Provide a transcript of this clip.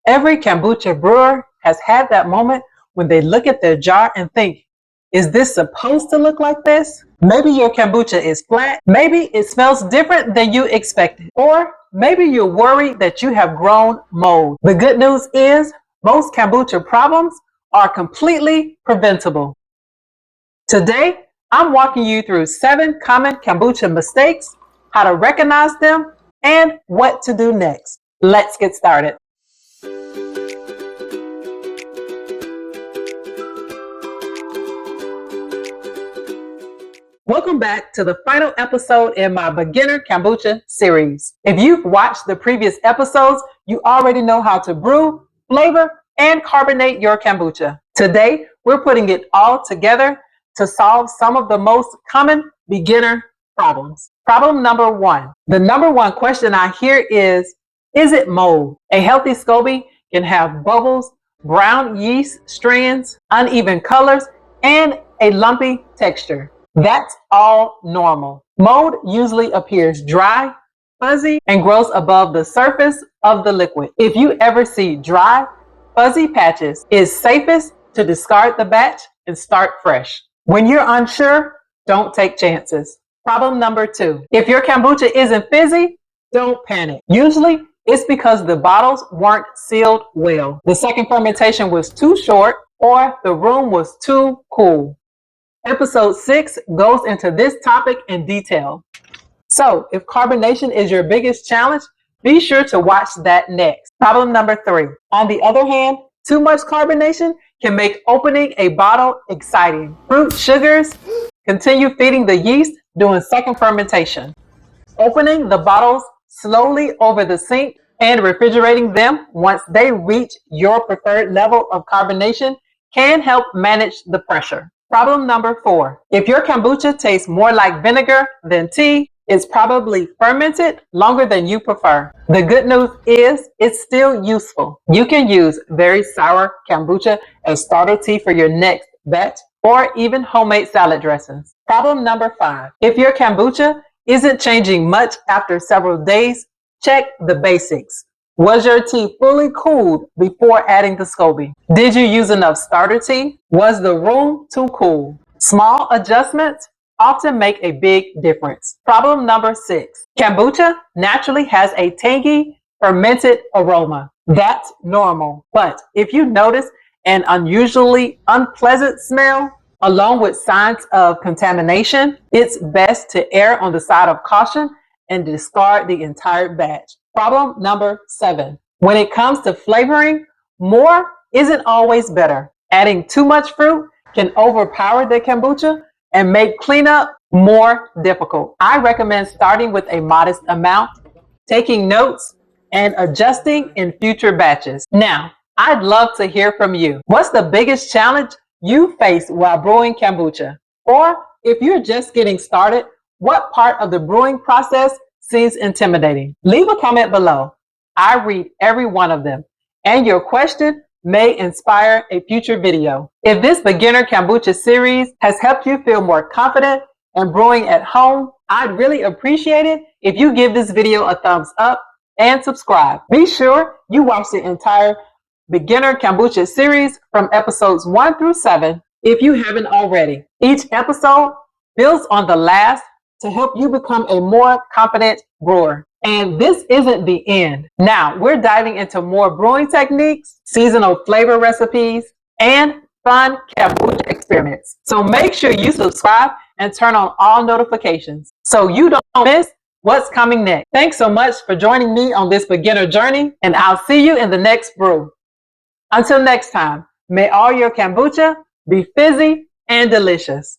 Every kombucha brewer has had that moment when they look at their jar and think, is this supposed to look like this? Maybe your kombucha is flat. Maybe it smells different than you expected. Or maybe you're worried that you have grown mold. The good news is most kombucha problems are completely preventable. Today, I'm walking you through 7 common kombucha mistakes, how to recognize them, and what to do next. Let's get started. Welcome back to the final episode in my Beginner Kombucha Series. If you've watched the previous episodes, you already know how to brew, flavor, and carbonate your kombucha. Today, we're putting it all together to solve some of the most common beginner problems. Problem number 1. The number 1 question I hear is it mold? A healthy SCOBY can have bubbles, brown yeast strands, uneven colors, and a lumpy texture. That's all normal. Mold usually appears dry, fuzzy, and grows above the surface of the liquid. If you ever see dry, fuzzy patches, it's safest to discard the batch and start fresh. When you're unsure, don't take chances. Problem number 2. If your kombucha isn't fizzy, don't panic. Usually, it's because the bottles weren't sealed well. The second fermentation was too short or the room was too cool. Episode 6 goes into this topic in detail. So, if carbonation is your biggest challenge, be sure to watch that next. Problem number 3. On the other hand, too much carbonation can make opening a bottle exciting. Fruit sugars continue feeding the yeast during second fermentation. Opening the bottles slowly over the sink and refrigerating them once they reach your preferred level of carbonation can help manage the pressure. Problem number 4. If your kombucha tastes more like vinegar than tea, it's probably fermented longer than you prefer. The good news is it's still useful. You can use very sour kombucha as starter tea for your next batch or even homemade salad dressings. Problem number 5. If your kombucha isn't changing much after several days, check the basics. Was your tea fully cooled before adding the SCOBY? Did you use enough starter tea? Was the room too cool? Small adjustments often make a big difference. Problem number 6. Kombucha naturally has a tangy, fermented aroma. That's normal. But if you notice an unusually unpleasant smell, along with signs of contamination, it's best to err on the side of caution and discard the entire batch. Problem number 7. When it comes to flavoring, more isn't always better. Adding too much fruit can overpower the kombucha and make cleanup more difficult. I recommend starting with a modest amount, taking notes, and adjusting in future batches. Now, I'd love to hear from you. What's the biggest challenge you face while brewing kombucha? Or if you're just getting started, what part of the brewing process seems intimidating? Leave a comment below. I read every one of them, and your question may inspire a future video. If this Beginner Kombucha Series has helped you feel more confident in brewing at home, I'd really appreciate it if you give this video a thumbs up and subscribe. Be sure you watch the entire Beginner Kombucha Series from episodes 1 through 7 if you haven't already. Each episode builds on the last to help you become a more confident brewer. And this isn't the end. Now, we're diving into more brewing techniques, seasonal flavor recipes, and fun kombucha experiments. So make sure you subscribe and turn on all notifications so you don't miss what's coming next. Thanks so much for joining me on this beginner journey, and I'll see you in the next brew. Until next time, may all your kombucha be fizzy and delicious.